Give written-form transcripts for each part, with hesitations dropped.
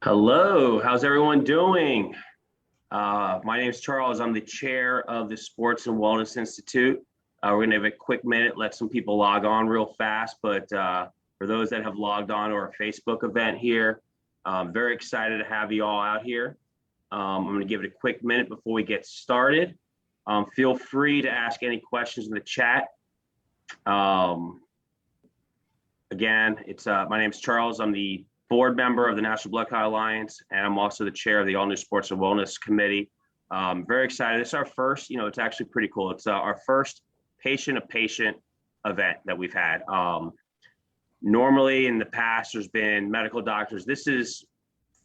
Hello, how's everyone doing? My name is Charles. I'm the chair of the Sports and Wellness Institute. We're going to have a quick minute, let some people log on real fast. But for those that have logged on to our Facebook event here, I'm very excited to have you all out here. I'm going to give it a quick minute before we get started. Feel free to ask any questions in the chat. Again, my name is Charles. I'm the board member of the National Blood Clot Alliance, and I'm also the chair of the All New Sports and Wellness Committee. Very excited. It's our first, it's actually pretty cool. It's our first patient-to-patient event that we've had. Normally in the past, there's been medical doctors. This is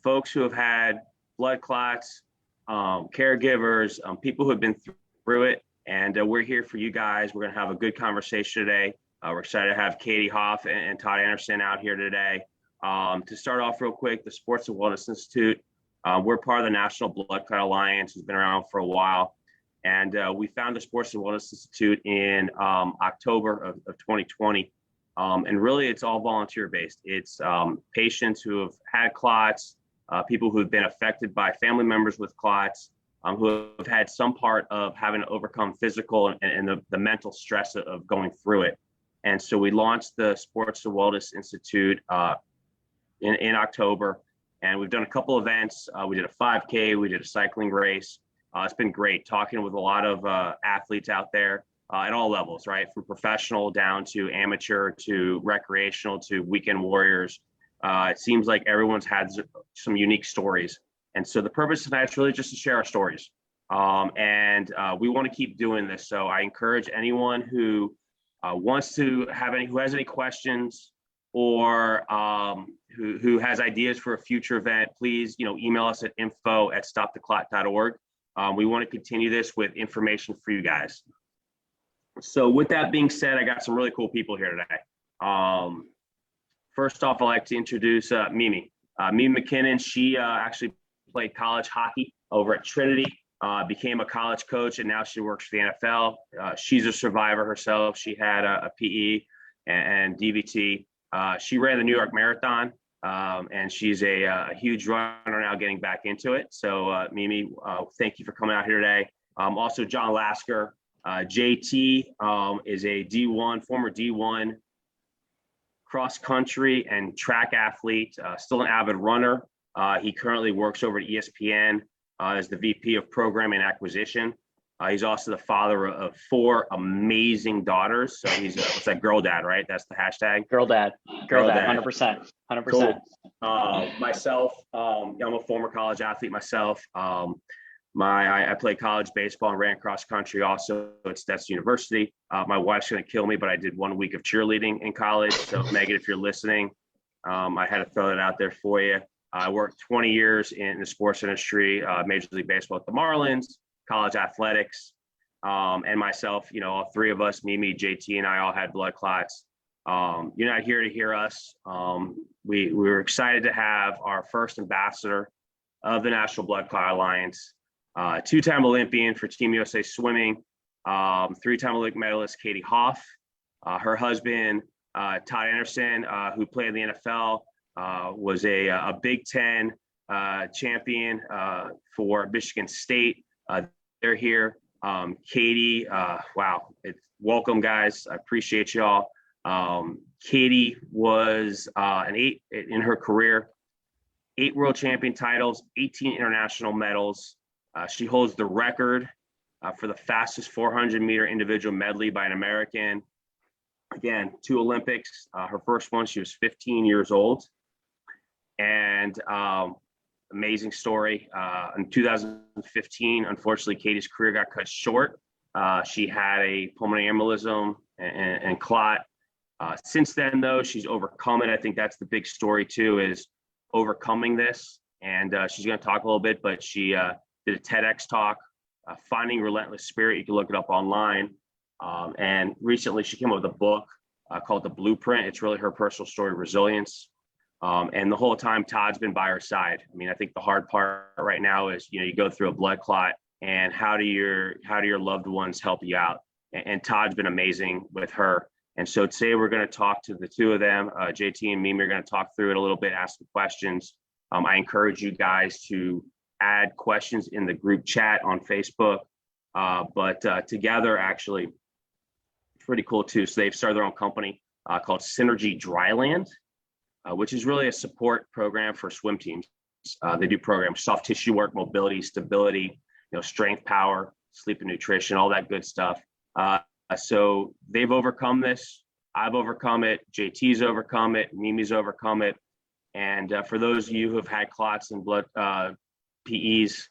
folks who have had blood clots, caregivers, people who have been through it, and we're here for you guys. We're gonna have a good conversation today. We're excited to have Katie Hoff and Todd Anderson out here today. To start off real quick, the Sports and Wellness Institute, we're part of the National Blood Clot Alliance. It's been around for a while. And we found the Sports and Wellness Institute in October of 2020. And really, it's all volunteer-based. It's patients who have had clots, people who have been affected by family members with clots, who have had some part of having to overcome physical and the mental stress of going through it. And so we launched the Sports and Wellness Institute in October, and we've done a couple events. We did a 5K, we did a cycling race. It's been great talking with a lot of athletes out there at all levels, right? From professional down to amateur to recreational to weekend warriors. It seems like everyone's had some unique stories. And so the purpose tonight is really just to share our stories. And we want to keep doing this. So I encourage anyone who wants to who has any questions, or who has ideas for a future event, please, email us at info@stoptheclot.org. We want to continue this with information for you guys. So with that being said, I got some really cool people here today. First off, I'd like to introduce Mimi. Mimi McKinnon. She actually played college hockey over at Trinity, became a college coach, and now she works for the NFL. She's a survivor herself. She had a PE and DVT. She ran the New York Marathon, and she's a huge runner now, getting back into it. So Mimi, thank you for coming out here today. Also John Lasker. JT is a former D1 cross country and track athlete, still an avid runner. He currently works over at ESPN as the VP of Program and Acquisition. He's also the father of 4 amazing daughters. So he's what's that, girl dad, right? That's the hashtag. Girl dad, 100%. Cool. Myself, I'm a former college athlete myself. I played college baseball and ran cross country also at Stetson University. My wife's gonna kill me, but I did 1 week of cheerleading in college. So Megan, if you're listening, I had to throw that out there for you. I worked 20 years in the sports industry, Major League Baseball at the Marlins, college athletics, and myself, all 3 of us, Mimi, JT, and I all had blood clots. You're not here to hear us. We were excited to have our first ambassador of the National Blood Clot Alliance, 2-time Olympian for Team USA swimming, 3-time Olympic medalist Katie Hoff, her husband, Todd Anderson, who played in the NFL, was a Big Ten champion for Michigan State. They're here. Katie, wow, welcome guys. I appreciate y'all. Katie was in her career, 8 world champion titles, 18 international medals. She holds the record for the fastest 400-meter individual medley by an American. Again, 2 Olympics. Her first one, she was 15 years old. And amazing story. In 2015, unfortunately, Katie's career got cut short. She had a pulmonary embolism and clot. Since then, though, she's overcome it. I think that's the big story, too, is overcoming this. And she's going to talk a little bit, but she did a TEDx talk, Finding Relentless Spirit. You can look it up online. And recently, she came up with a book called The Blueprint. It's really her personal story of resilience. And the whole time, Todd's been by her side. I mean, I think the hard part right now is, you go through a blood clot, and how do your loved ones help you out? And Todd's been amazing with her. And so today we're going to talk to the 2 of them. JT and Mimi are going to talk through it a little bit, ask some questions. I encourage you guys to add questions in the group chat on Facebook. But Together, actually, pretty cool too. So they've started their own company called Synergy Dryland, which is really a support program for swim teams. They do programs, soft tissue work, mobility, stability, strength, power, sleep and nutrition, all that good stuff. So they've overcome this. I've overcome it. JT's overcome it. Mimi's overcome it. And for those of you who have had clots and blood PEs,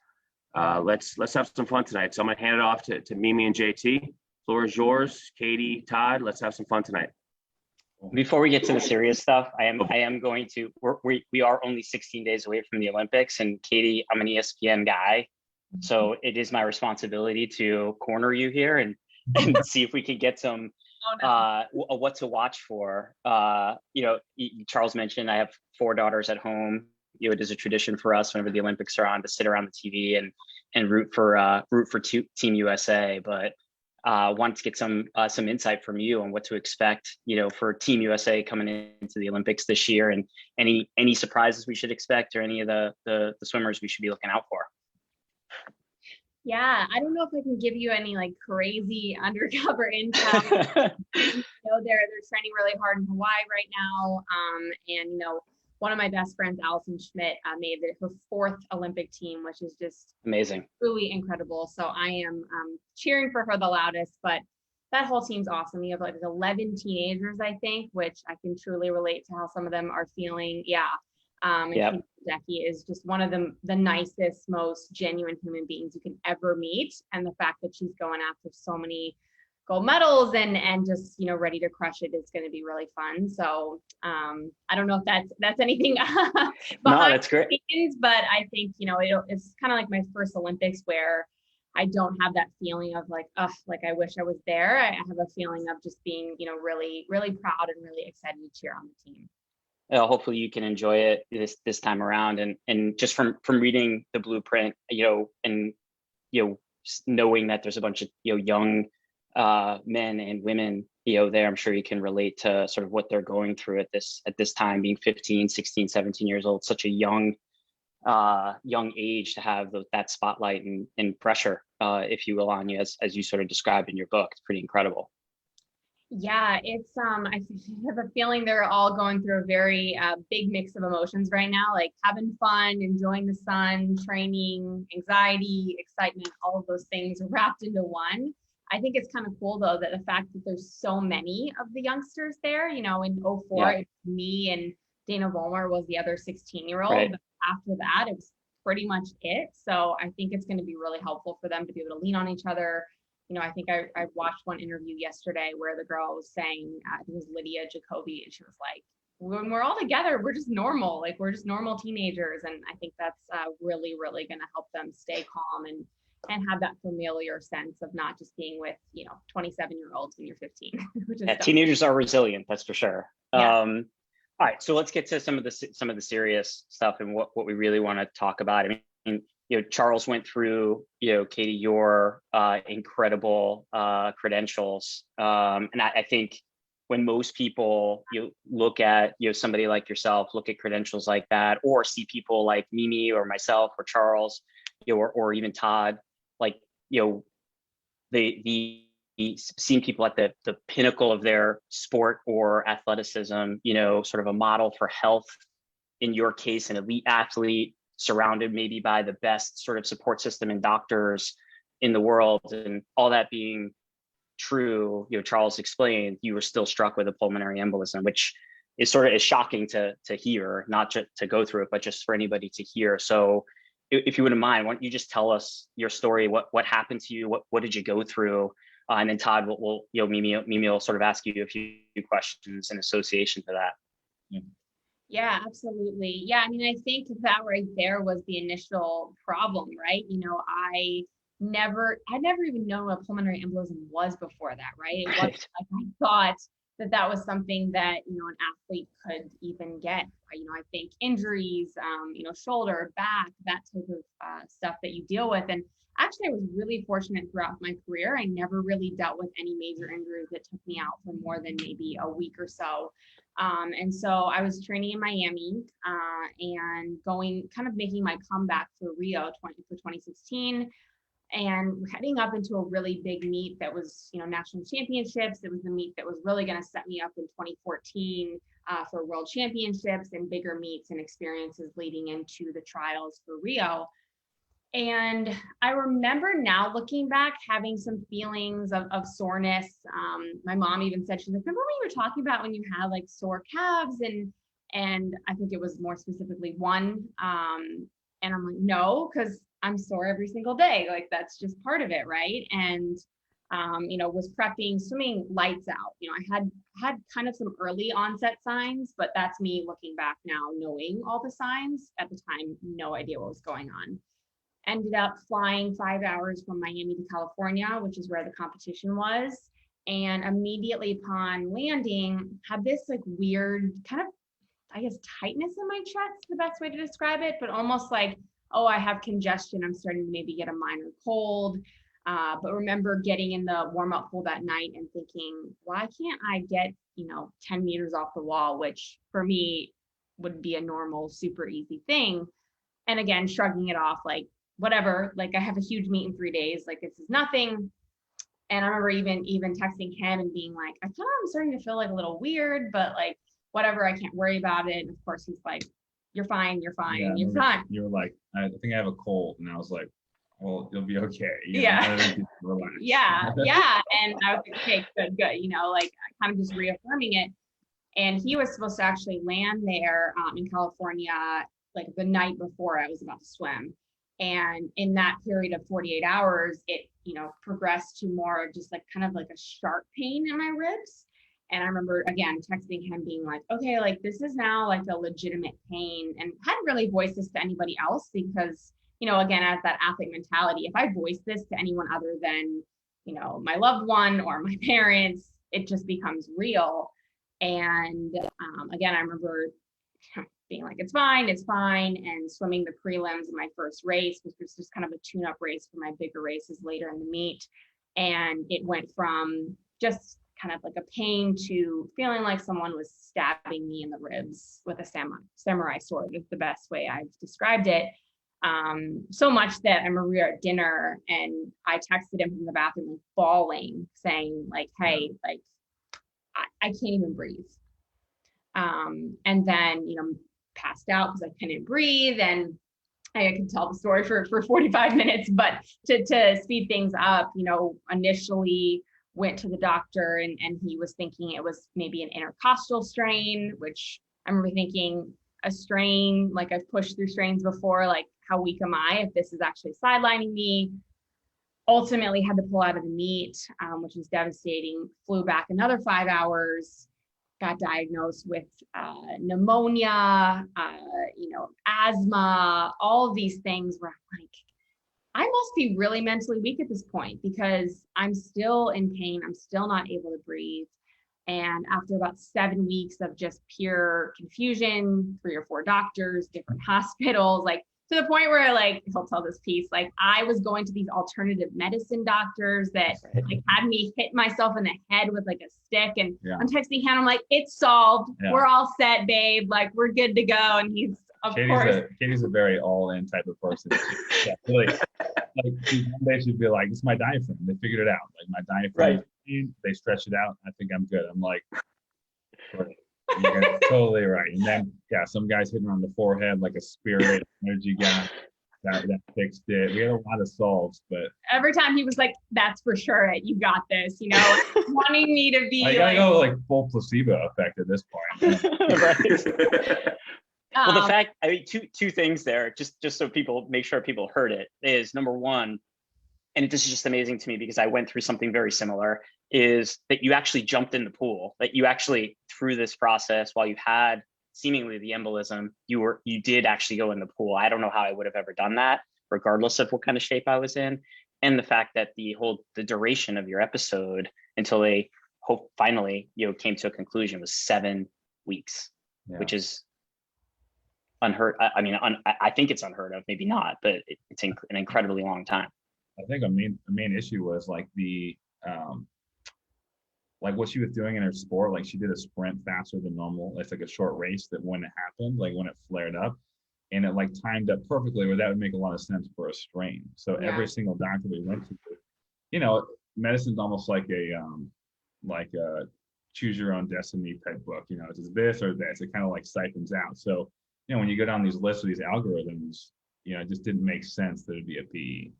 let's have some fun tonight. So I'm gonna hand it off to Mimi and JT. Floor is yours. Katie, Todd, let's have some fun tonight. Before we get to the serious stuff, I am going to, we are only 16 days away from the Olympics, and Katie, I'm an ESPN guy. So it is my responsibility to corner you here and see if we can get some what to watch for. Charles mentioned I have 4 daughters at home. It is a tradition for us whenever the Olympics are on to sit around the TV and root for Team USA. But wanted to get some insight from you on what to expect, for Team USA coming into the Olympics this year, and any surprises we should expect, or any of the swimmers we should be looking out for. Yeah, I don't know if I can give you any like crazy undercover intel. They're training really hard in Hawaii right now. And one of my best friends, Allison Schmidt, made her 4th Olympic team, which is just amazing, truly incredible. So I am cheering for her the loudest, but that whole team's awesome. You have like 11 teenagers, I think, which I can truly relate to how some of them are feeling. Yeah. And Jackie is just one of the nicest, most genuine human beings you can ever meet. And the fact that she's going after so many gold medals and just, ready to crush it is going to be really fun. So I don't know if that's anything behind that's great. the scenes, but I think, it's kind of like my first Olympics where I don't have that feeling of like, I wish I was there. I have a feeling of just being, really, really proud and really excited to cheer on the team. Hopefully you can enjoy it this time around, and just from reading the blueprint, and knowing that there's a bunch of young men and women there, I'm sure you can relate to sort of what they're going through at this time, being 15, 16, 17 years old, such a young age to have that spotlight and pressure, if you will, on you, as you sort of described in your book. It's pretty incredible. Yeah, it's I have a feeling they're all going through a very big mix of emotions right now, like having fun, enjoying the sun, training, anxiety, excitement, all of those things wrapped into one. I think it's kind of cool though that the fact that there's so many of the youngsters there, in 04, it's me and Dana Vollmer was the other 16-year-old. Right. But after that, it was pretty much it. So I think it's going to be really helpful for them to be able to lean on each other. I think I watched one interview yesterday where the girl was saying, I think it was Lydia Jacoby, and she was like, when we're all together, we're just normal. Like, we're just normal teenagers. And I think that's really, really going to help them stay calm and have that familiar sense of not just being with, 27-year-olds when you're 15. Which is teenagers are resilient, that's for sure. Yeah. All right, so let's get to some of the serious stuff and what we really want to talk about. I mean, Charles went through, Katie, your incredible credentials. And I think when most people look at, somebody like yourself, look at credentials like that, or see people like Mimi or myself or Charles, or even Todd, like, seeing people at the pinnacle of their sport or athleticism, sort of a model for health, in your case, an elite athlete, surrounded maybe by the best sort of support system and doctors in the world, and all that being true, Charles explained, you were still struck with a pulmonary embolism, which is shocking to hear, not just to go through it, but just for anybody to hear. So if you wouldn't mind, why don't you just tell us your story, what happened to you, what did you go through? And then Todd Mimi will sort of ask you a few questions in association to that. Yeah, absolutely. Yeah, I mean, I think that right there was the initial problem, right? I never even known what pulmonary embolism was before that, right? It wasn't like I thought that was something that, an athlete could even get. I think injuries, shoulder, back, that type of stuff that you deal with. And Actually, I was really fortunate throughout my career. I never really dealt with any major injuries that took me out for more than maybe a week or so. And so I was training in Miami and going, kind of making my comeback for Rio for 2016, and heading up into a really big meet that was, national championships. It was the meet that was really going to set me up in 2014 for world championships and bigger meets and experiences leading into the trials for Rio. And I remember now looking back, having some feelings of soreness. My mom even said, she's like, remember when you were talking about when you had like sore calves? And I think it was more specifically one. And I'm like, no, because I'm sore every single day. Like that's just part of it, right? And was prepping, swimming lights out. I had kind of some early onset signs, but that's me looking back now, knowing all the signs. At the time, no idea what was going on. Ended up flying 5 hours from Miami to California, which is where the competition was. And immediately upon landing, had this like weird kind of, I guess, tightness in my chest, the best way to describe it, but almost like, oh, I have congestion. I'm starting to maybe get a minor cold. But remember getting in the warm-up pool that night and thinking, why can't I get, 10 meters off the wall, which for me would be a normal, super easy thing. And again, shrugging it off, like, whatever, like I have a huge meet in 3 days, like this is nothing. And I remember even texting him and being like, I kind of am starting to feel like a little weird, but like, whatever, I can't worry about it. And of course he's like, you're fine, you're fine, Yeah, you're fine. You were like, I think I have a cold. And I was like, well, you'll be okay. Yeah. Relax. Yeah. And I was like, okay, good. Like kind of just reaffirming it. And he was supposed to actually land there in California, like the night before I was about to swim. And in that period of 48 hours, it, progressed to more just like kind of like a sharp pain in my ribs. And I remember, again, texting him being like, okay, like this is now like a legitimate pain, and hadn't really voiced this to anybody else because, again, as that athlete mentality, if I voice this to anyone other than, my loved one or my parents, it just becomes real. And again, I remember being like, it's fine, and swimming the prelims in my first race, which was just kind of a tune-up race for my bigger races later in the meet. And it went from just kind of like a pain to feeling like someone was stabbing me in the ribs with a samurai sword is the best way I've described it. So much that I remember we were at dinner and I texted him from the bathroom like bawling, saying like, hey, like I can't even breathe. And then, passed out because I couldn't breathe, and I could tell the story for 45 minutes, but to speed things up, initially went to the doctor and he was thinking it was maybe an intercostal strain, which I remember thinking a strain, like I've pushed through strains before, like how weak am I if this is actually sidelining me? Ultimately had to pull out of the meet, which was devastating. Flew back another 5 hours, got diagnosed with pneumonia, asthma, all of these things where I'm like, I must be really mentally weak at this point because I'm still in pain. I'm still not able to breathe. And after about 7 weeks of just pure confusion, 3 or 4 doctors, different hospitals, like to the point where like, he'll tell this piece, like I was going to these alternative medicine doctors that like had me hit myself in the head with like a stick. And I'm texting him, I'm like, it's solved. Yeah. We're all set, babe. Like we're good to go. And he's, of course. Katie's a very all-in type of person. Yeah, really, like one day she'd be like, it's my diaphragm. They figured it out. Like my diaphragm, they stretch it out. I think I'm good. I'm like, you're totally right. And then, some guys hitting on the forehead like a spirit energy guy. That fixed it. We had a lot of solves, but every time he was like, "That's for sure it. You got this." Wanting me to be. I gotta go like full placebo effect at this point. Right. Well, the fact, I mean, two things there, just so people make sure people heard it, is number one, and this is just amazing to me because I went through something very similar, is that you actually jumped in the pool, that you actually, through this process, while you had seemingly the embolism, you did actually go in the pool. I don't know how I would have ever done that, regardless of what kind of shape I was in. And the fact that the duration of your episode until they finally, came to a conclusion was 7 weeks, which is unheard. I mean, I think it's unheard of, maybe not, but it's an incredibly long time. I think a main issue was like like what she was doing in her sport, like she did a sprint faster than normal. It's like a short race that when it happened, like when it flared up, and it like timed up perfectly where that would make a lot of sense for a strain. So Yeah. every single doctor we went to, you know, medicine's almost like a choose your own destiny type book. You know, it's this or this. It kind of like siphons out. So, you know, when you go down these lists of these algorithms, you know, it just didn't make sense that it'd be a PE.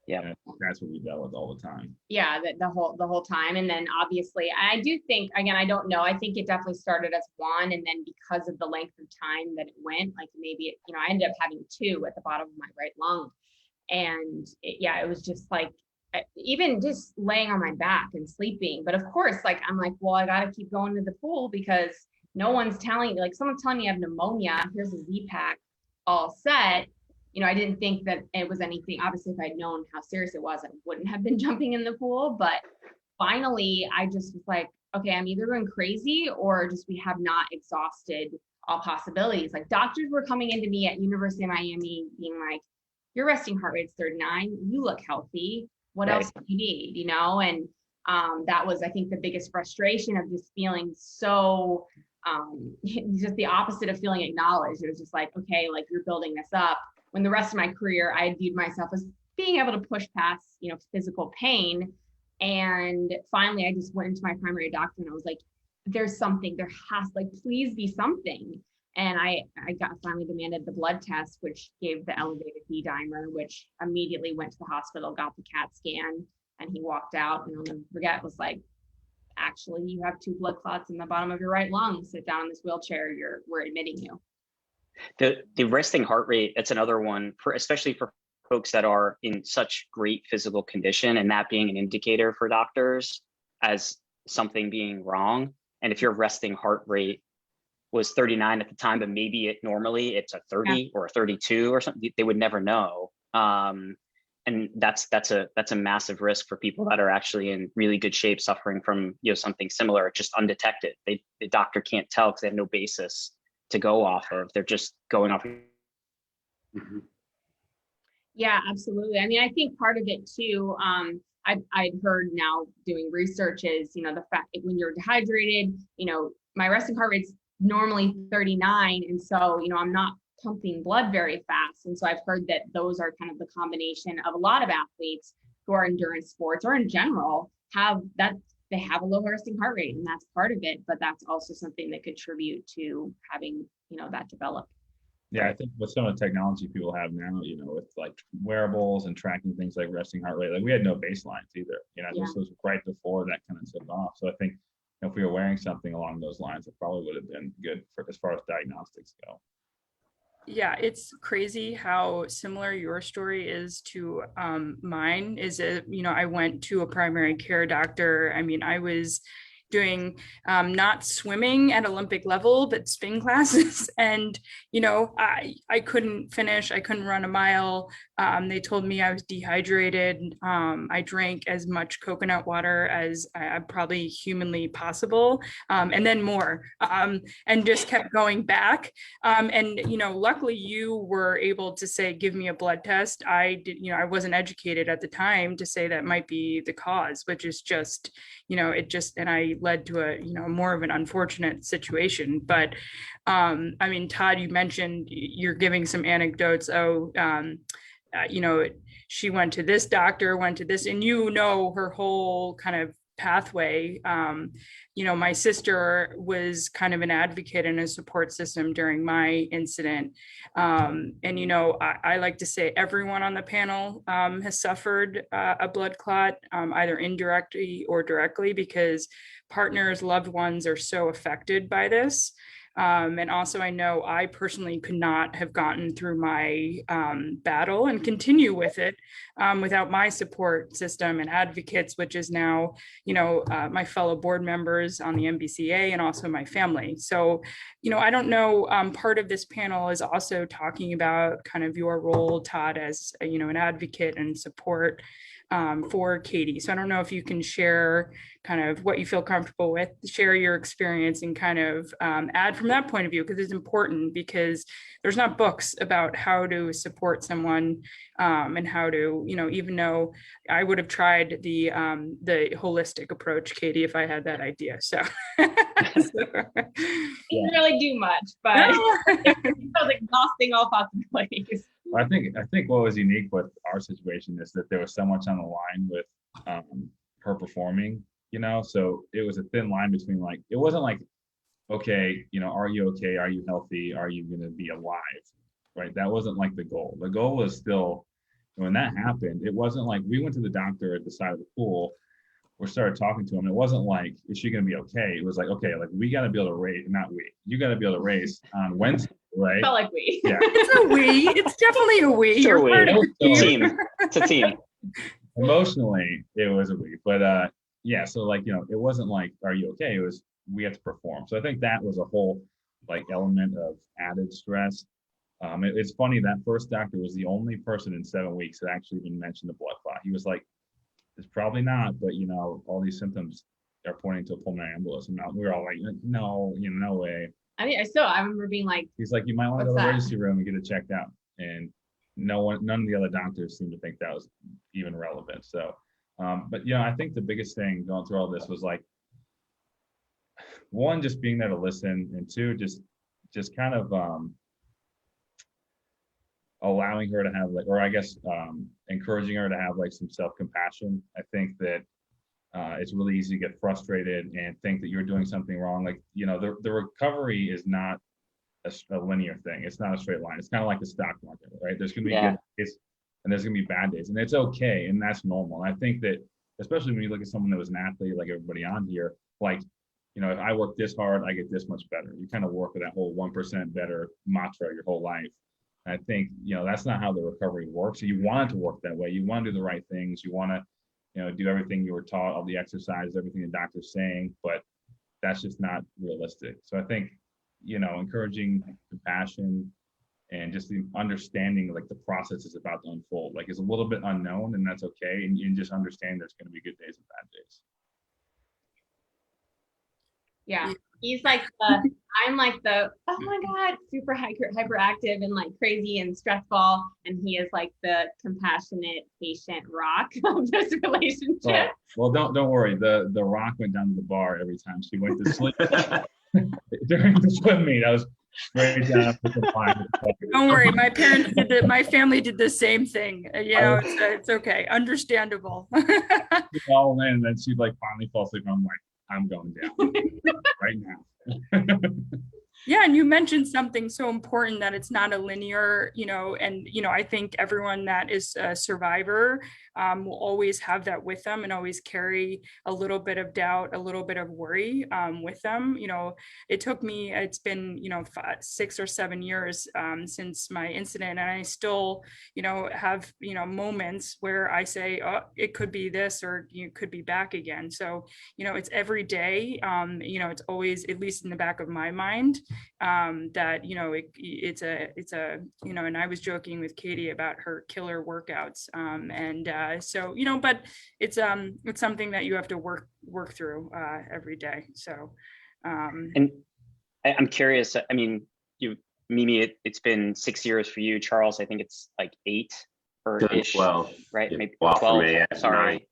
Yeah. And that's what we dealt with all the time. Yeah, the whole time. And then obviously, I do think, again, I don't know, I think it definitely started as one, and then because of the length of time that it went, like maybe it, you know, I ended up having two at the bottom of my right lung. And it was just like, even just laying on my back and sleeping. But of course, like, I'm like, well, I got to keep going to the pool because no one's telling me, like, someone's telling me I have pneumonia. Here's a Z-Pack all set. You know, I didn't think that it was anything. Obviously, if I'd known how serious it was, I wouldn't have been jumping in the pool. But finally, I just was like, okay, I'm either going crazy or just we have not exhausted all possibilities. Like, doctors were coming into me at University of Miami being like, your resting heart rate's 39. You look healthy. What else do you need? You know, and that was, I think, the biggest frustration of just feeling so, just the opposite of feeling acknowledged. It was just like, okay, like you're building this up. When the rest of my career, I viewed myself as being able to push past, you know, physical pain. And finally, I just went into my primary doctor and I was like, there's something, there has, like, please be something. And I finally demanded the blood test, which gave the elevated D dimer, which immediately went to the hospital, got the CAT scan, and he walked out. And I'll never forget, was like, actually, you have 2 blood clots in the bottom of your right lung. Sit down in this wheelchair. We're admitting you. The resting heart rate, that's another one for, especially for folks that are in such great physical condition, and that being an indicator for doctors as something being wrong. And if your resting heart rate was 39 at the time, but maybe normally it's a 30 or a 32 or something, they would never know. And that's a massive risk for people that are actually in really good shape, suffering from, you know, something similar, just undetected. The doctor can't tell because they have no basis to go off of. They're just going off. Mhm. Yeah, absolutely. I mean, I think part of it too, I'd heard now doing research is, you know, the fact that when you're dehydrated, you know, my resting heart rate's normally 39. And so, you know, I'm not pumping blood very fast. And so I've heard that those are kind of the combination of a lot of athletes who are endurance sports or in general have that, they have a low resting heart rate, and that's part of it, but that's also something that contribute to having, you know, that develop. Yeah, I think with some of the technology people have now, you know, with like wearables and tracking things like resting heart rate, like we had no baselines either. You know, this was right before that kind of took off. So I think, you know, if we were wearing something along those lines, it probably would have been good for as far as diagnostics go. Yeah, it's crazy how similar your story is to mine. You know, I went to a primary care doctor. I mean, I was doing not swimming at Olympic level, but spin classes. And, you know, I couldn't finish, I couldn't run a mile. They told me I was dehydrated. I drank as much coconut water as probably humanly possible, and then more, and just kept going back. And, you know, luckily you were able to say, give me a blood test. I did, you know, I wasn't educated at the time to say that might be the cause, which is just, you know, and I led to a, you know, more of an unfortunate situation. But I mean, Todd, you mentioned you're giving some anecdotes. You know, she went to this doctor, went to this, and you know, her whole kind of pathway. You know, my sister was kind of an advocate and a support system during my incident. And, you know, I like to say everyone on the panel has suffered a blood clot, either indirectly or directly, because partners, loved ones are so affected by this. And also, I know I personally could not have gotten through my battle and continue with it without my support system and advocates, which is now, you know, my fellow board members on the NBCA and also my family. So, you know, I don't know, part of this panel is also talking about kind of your role, Todd, as, you know, an advocate and support. for Katie. So I don't know if you can share kind of what you feel comfortable with, share your experience, and kind of add from that point of view, because it's important, because there's not books about how to support someone and how to, even though I would have tried the holistic approach, Katie, if I had that idea. So, Didn't really do much, but it was exhausting all possibilities. I think what was unique with our situation is that there was so much on the line with her performing, so it was a thin line between, like, it wasn't like, okay, are you okay? Are you healthy? Are you going to be alive? Right? That wasn't like the goal. The goal was still, when that happened, it wasn't like we went to the doctor at the side of the pool. We started talking to him. It wasn't like, is she going to be okay? It was like, okay, like, we got to be able to race, not we, you got to be able to race on Wednesday, right? Felt like we. Yeah. it's a we. It's definitely a we. It's a You're we. part of the It's a team. team. It's a team. Emotionally, it was a we, but yeah, so, like, it wasn't like, are you okay? It was, we had to perform. So I think that was a whole, like, element of added stress. It's funny, that first doctor was the only person in 7 weeks that actually even mentioned the blood clot. He was like, it's probably not, but all these symptoms are pointing to a pulmonary embolism. Now we were all like, no, no way. I mean, I remember being like, He's like, you might want to go to What's the that? emergency room and get it checked out. And none of the other doctors seemed to think that was even relevant. So, but I think the biggest thing going through all this was, like, one, just being there to listen, and two, just kind of allowing her to have, like, or I guess encouraging her to have, like, some self-compassion. I think that it's really easy to get frustrated and think that you're doing something wrong. Like, the recovery is not a linear thing. It's not a straight line. It's kind of like the stock market, right? There's going to be good days and there's going to be bad days, and it's okay, and that's normal. And I think that, especially when you look at someone that was an athlete, like everybody on here, like, if I work this hard, I get this much better. You kind of work with that whole 1% better mantra your whole life. And I think, that's not how the recovery works. So you want it to work that way. You want to do the right things. You want to, do everything you were taught, all the exercises, everything the doctor's saying, but that's just not realistic. So I think, encouraging compassion and just the understanding, like, the process is about to unfold, like, it's a little bit unknown, and that's okay. And you just understand there's going to be good days and bad days. yeah, he's like I'm like the, oh my God, super hyperactive and, like, crazy and stressful. And he is like the compassionate, patient rock of this relationship. Well, don't worry. The rock went down to the bar every time she went to sleep during the swim meet. I was straight down. Don't worry, my parents did that. My family did the same thing. It's okay, understandable. All in, and then she'd, like, finally fall asleep. I'm like, I'm going down right now. Yeah, and you mentioned something so important, that it's not a linear, and I think everyone that is a survivor will always have that with them, and always carry a little bit of doubt, a little bit of worry with them. It took me, it's been 6 or 7 years since my incident, and I still have moments where I say, oh, it could be this, or you could be back again. So it's every day. It's always, at least in the back of my mind, that it's a and I was joking with Katie about her killer workouts, so but it's something that you have to work through every day. So And I'm curious, I mean, Mimi, it's been 6 years for you. Charles, I think it's like 8 or ish, 12, right? yeah, Maybe 12 12. for me, yeah, Sorry.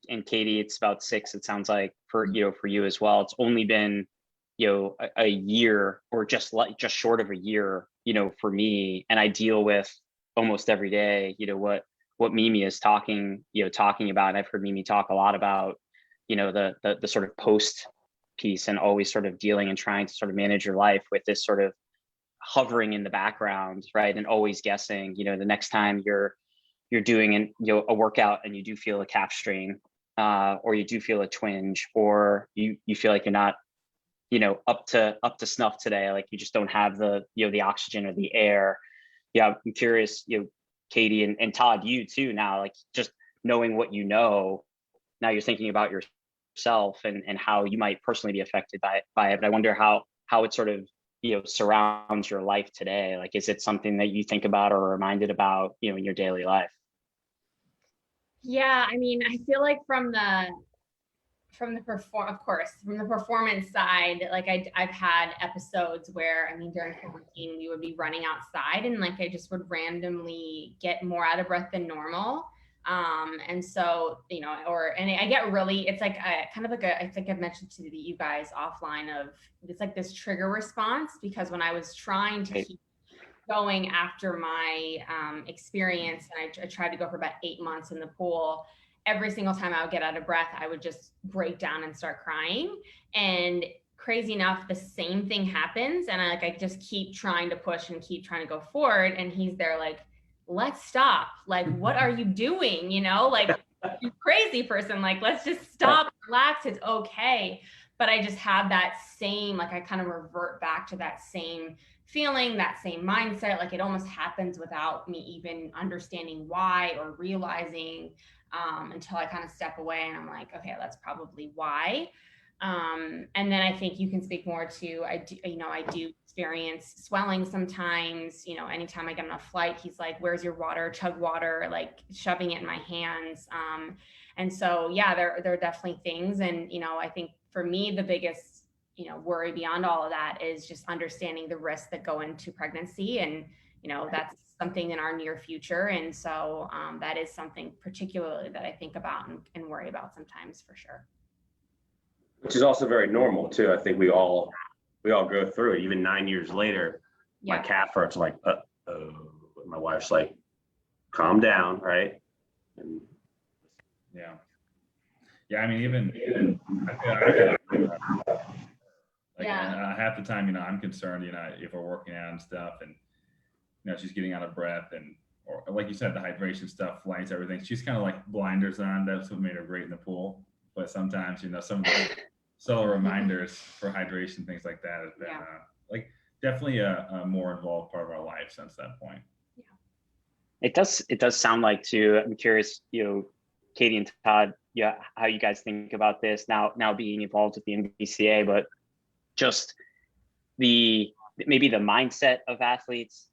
And Katie, it's about 6. It sounds like for you as well. It's only been a year, or just short of a year, for me, and I deal with almost every day, what Mimi is talking about. And I've heard Mimi talk a lot about, the sort of post piece, and always sort of dealing and trying to sort of manage your life with this sort of hovering in the background, right? And always guessing, the next time you're doing a workout and you do feel a calf strain, or you do feel a twinge, or you feel like you're not up to snuff today, like you just don't have the the oxygen or the air. Yeah, I'm curious, Katie and Todd, you too now, like, just knowing what now you're thinking about yourself and how you might personally be affected by it. But I wonder how it sort of surrounds your life today. Like, is it something that you think about or are reminded about in your daily life? Yeah, I mean, I feel like from the of course, from the performance side, like I've had episodes where, I mean, during quarantine, we would be running outside and like I just would randomly get more out of breath than normal. And so, you know, and I get really, it's like kind of like I think I've mentioned to you guys offline of, it's like this trigger response, because when I was trying to keep going after my experience, and I tried to go for about 8 months in the pool, every single time I would get out of breath, I would just break down and start crying. And crazy enough, the same thing happens. And I just keep trying to push and keep trying to go forward. And he's there like, let's stop. Like, what are you doing? You know, like, you crazy person, like, let's just stop, relax, it's okay. But I just have that same, like, I kind of revert back to that same feeling, that same mindset. Like, it almost happens without me even understanding why or realizing, until I kind of step away and I'm like, okay, that's probably why. And then I think you can speak more to, I do experience swelling sometimes, you know, anytime I get on a flight, he's like, where's your water? Chug water, like shoving it in my hands. And so, yeah, there are definitely things. And, you know, I think for me, the biggest, you know, worry beyond all of that is just understanding the risks that go into pregnancy. And, you know, that's something in our near future. And so that is something particularly that I think about and worry about sometimes, for sure. Which is also very normal too. I think we all go through it. Even 9 years later, my calf hurts. I'm like, my wife's like, calm down, right? And yeah. I mean, even half the time, you know, I'm concerned, you know, if we're working out and stuff, and you know, she's getting out of breath, and or like you said, the hydration stuff, flights, everything. She's kind of like blinders on. That's what made her great in the pool. But sometimes, you know, some of the subtle reminders for hydration, things like that, have been like definitely a more involved part of our life since that point. It does sound like too. I'm curious, you know, Katie and Todd, yeah, how you guys think about this now being involved with the NBCA, but just maybe the mindset of athletes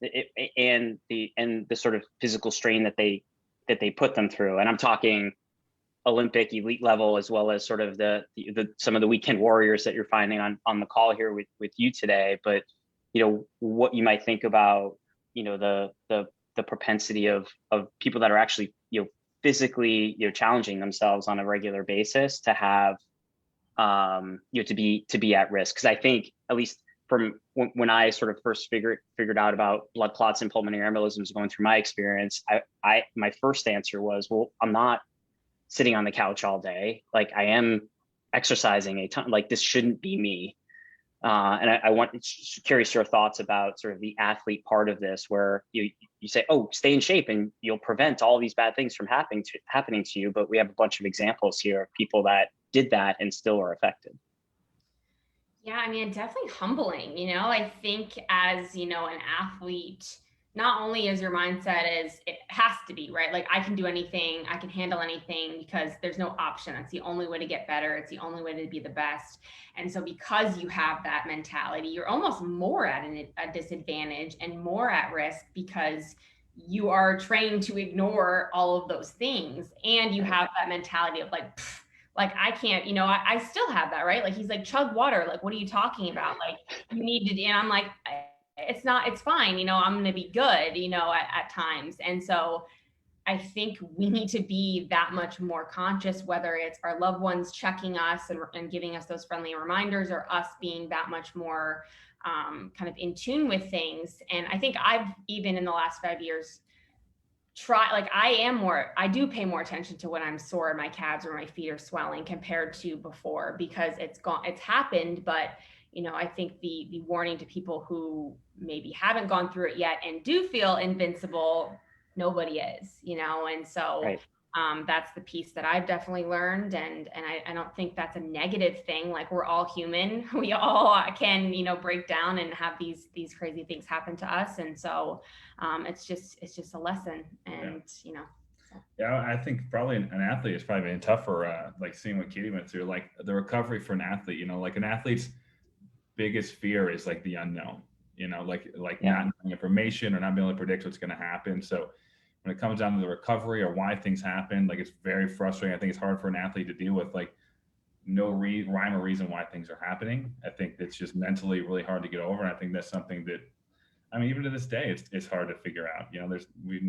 and the sort of physical strain that they put them through. And I'm talking Olympic elite level, as well as sort of the some of the weekend warriors that you're finding on the call here with you today. But, you know, what you might think about, you know, the propensity of people that are actually, you know, physically, you know, challenging themselves on a regular basis to have, you know, to be at risk. Because I think, at least from when I sort of first figured out about blood clots and pulmonary embolisms going through my experience, my first answer was, well, I'm not sitting on the couch all day. Like, I am exercising a ton. Like, this shouldn't be me. And I want curious your thoughts about sort of the athlete part of this, where you say, oh, stay in shape and you'll prevent all these bad things from happening to you. But we have a bunch of examples here of people that did that and still are affected. Yeah, I mean, definitely humbling, you know. I think as, you know, an athlete, not only is your mindset is, it has to be, right? Like, I can do anything, I can handle anything, because there's no option. That's the only way to get better. It's the only way to be the best. And so because you have that mentality, you're almost more at a disadvantage and more at risk, because you are trained to ignore all of those things. And you have that mentality of like, like, I can't, you know, I still have that, right? Like, he's like, chug water. Like, what are you talking about? Like, you need to, and I'm like, it's fine. You know, I'm going to be good, you know, at times. And so I think we need to be that much more conscious, whether it's our loved ones checking us and giving us those friendly reminders, or us being that much more kind of in tune with things. And I think I've, even in the last 5 years, I do pay more attention to when I'm sore, my calves or my feet are swelling, compared to before, because it's happened. But, you know, I think the warning to people who maybe haven't gone through it yet and do feel invincible, nobody is, you know. And so Right. That's the piece that I've definitely learned. And I don't think that's a negative thing. Like, we're all human. We all can, you know, break down and have these crazy things happen to us. And so it's just a lesson. And, you know. Yeah, I think probably an athlete is probably been tougher, like seeing what Katie went through, like the recovery for an athlete, you know, like an athlete's biggest fear is like the unknown, you know, like not knowing information or not being able to predict what's going to happen. So when it comes down to the recovery or why things happen, like it's very frustrating. I think it's hard for an athlete to deal with, like no rhyme or reason why things are happening. I think it's just mentally really hard to get over. And I think that's something that, I mean, even to this day, it's hard to figure out. You know, you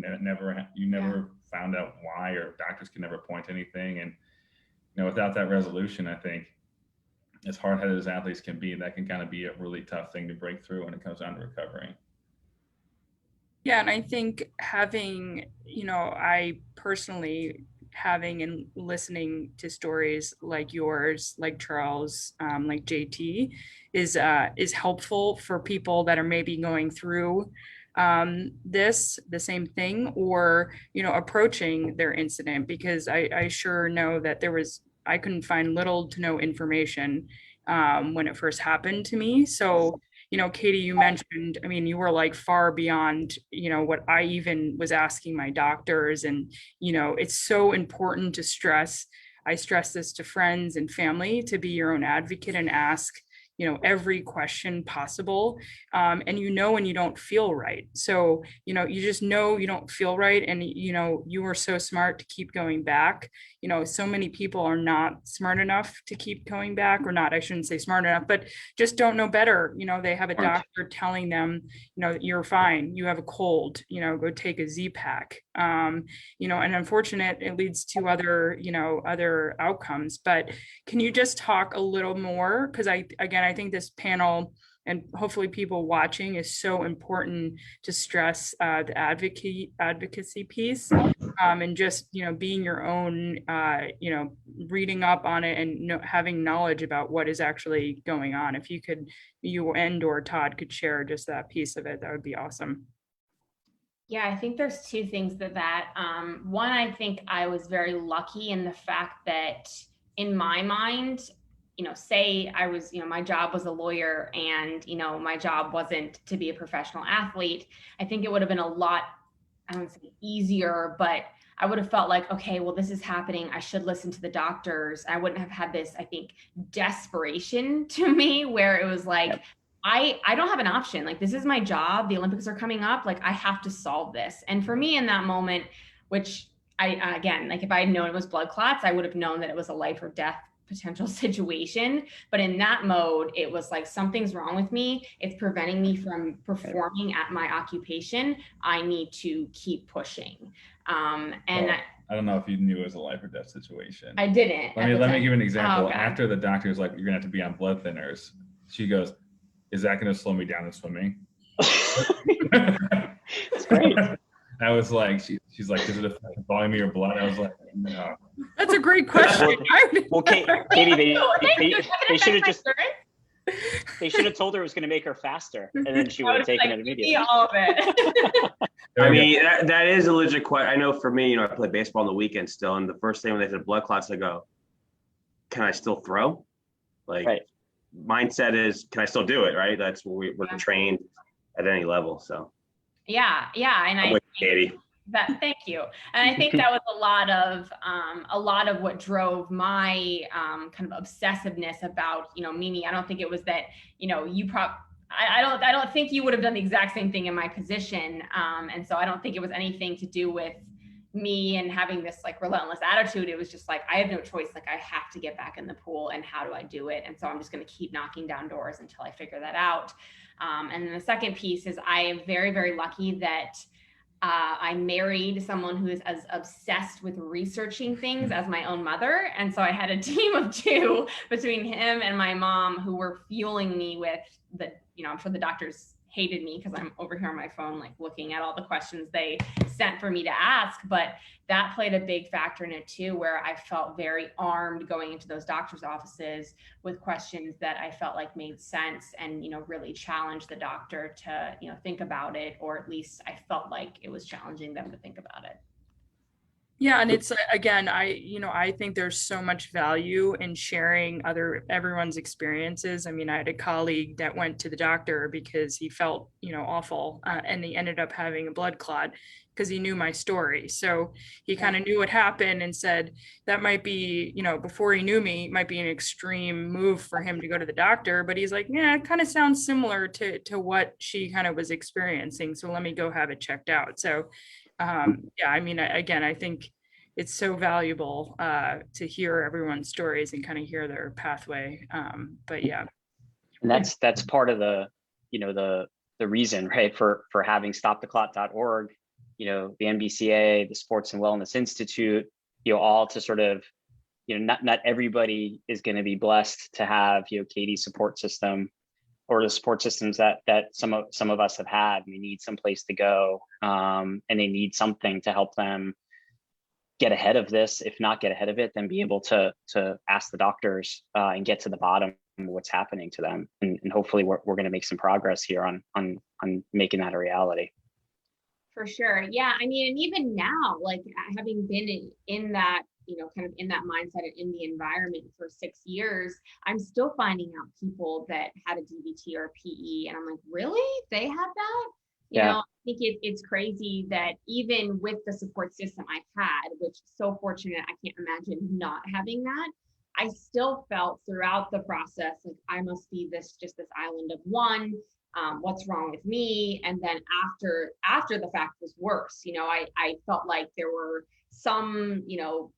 never found out why, or doctors can never point to anything. And, you know, without that resolution, I think as hard-headed as athletes can be, that can kind of be a really tough thing to break through when it comes down to recovery. Yeah, and I think having, you know, I personally having and listening to stories like yours, like Charles, like JT, is helpful for people that are maybe going through the same thing, or, you know, approaching their incident, because I sure know that I couldn't find little to no information when it first happened to me. So, you know, Katie, you mentioned, I mean, you were like far beyond, you know, what I even was asking my doctors. And, you know, it's so important to stress. I stress this to friends and family, to be your own advocate and ask, you know, every question possible. And you know, when you don't feel right. So, you know, you just know you don't feel right. And, you know, you were so smart to keep going back. You know, so many people are not smart enough to keep going back, or not, I shouldn't say smart enough, but just don't know better. You know, they have a doctor telling them, you know, you're fine, you have a cold, you know, go take a Z-Pack. You know, and unfortunate, it leads to other, you know, other outcomes. But can you just talk a little more? Because I think this panel, and hopefully people watching, is so important to stress the advocacy piece, and just, you know, being your own, you know, reading up on it and having knowledge about what is actually going on. If you or Todd could share just that piece of it, that would be awesome. Yeah, I think there's two things one, I think I was very lucky in the fact that in my mind, you know, say I was, you know, my job was a lawyer and, you know, my job wasn't to be a professional athlete, I think it would have been a lot, I don't say easier, but I would have felt like, okay, well, this is happening, I should listen to the doctors. I wouldn't have had this, I think, desperation to me where it was like, yep. I don't have an option. Like, this is my job. The Olympics are coming up. Like, I have to solve this. And for me in that moment, which again, like if I had known it was blood clots, I would have known that it was a life or death potential situation. But in that mode, it was like, something's wrong with me. It's preventing me from performing at my occupation. I need to keep pushing. I don't know if you knew it was a life or death situation. I didn't. Let me give you an example. After the doctor was like, you're gonna have to be on blood thinners, she goes, is that going to slow me down in swimming? That's great. I was like, she's like, does it affect the volume of your blood? I was like, no. That's a great question. Well, Katie, they should have just, they should have told her it was going to make her faster, and then she would have taken it immediately. All of it. I mean, that is a legit question. I know for me, you know, I play baseball on the weekend still, and the first thing when they said blood clots, I go, can I still throw? Like, right. Mindset is, can I still do it? Right. That's what we're trained at any level. So. Yeah. And Katie. Thank you. And I think that was a lot of what drove my kind of obsessiveness about, you know, Mimi. I don't think it was that, you know, I don't think you would have done the exact same thing in my position. And so I don't think it was anything to do with me and having this like relentless attitude. It was just like, I have no choice. Like, I have to get back in the pool, and how do I do it? And so I'm just going to keep knocking down doors until I figure that out. And then the second piece is, I am very, very lucky that I married someone who is as obsessed with researching things as my own mother. And so I had a team of two between him and my mom who were fueling me with I'm sure the doctors hated me because I'm over here on my phone, like looking at all the questions they sent for me to ask. But that played a big factor in it too, where I felt very armed going into those doctors' offices with questions that I felt like made sense and, you know, really challenged the doctor to, you know, think about it, or at least I felt like it was challenging them to think about it. Yeah, and it's, again, I think there's so much value in sharing everyone's experiences. I mean, I had a colleague that went to the doctor because he felt, you know, awful, and he ended up having a blood clot because he knew my story. So he kind of knew what happened and said that might be, you know, before he knew me, might be an extreme move for him to go to the doctor. But he's like, yeah, it kind of sounds similar to what she kind of was experiencing. So let me go have it checked out. So Yeah, I mean, again, I think it's so valuable to hear everyone's stories and kind of hear their pathway. But yeah. And that's part of the, you know, the reason, right, for having stoptheclot.org, you know, the NBCA, the Sports and Wellness Institute, you know, all to sort of, you know, not everybody is going to be blessed to have, you know, Katie's support system or the support systems that some of us have had. We need some place to go, and they need something to help them get ahead of this. If not get ahead of it, then be able to ask the doctors and get to the bottom of what's happening to them. And hopefully we're going to make some progress here on making that a reality. For sure. Yeah. I mean, and even now, like having been in that, you know, kind of in that mindset and in the environment for 6 years, I'm still finding out people that had a DVT or PE. And I'm like, really? They have that? You know, I think it's crazy that even with the support system I've had, which is so fortunate, I can't imagine not having that. I still felt throughout the process, like I must be this island of one. What's wrong with me? And then after the fact was worse. You know, I felt like there were some, you know,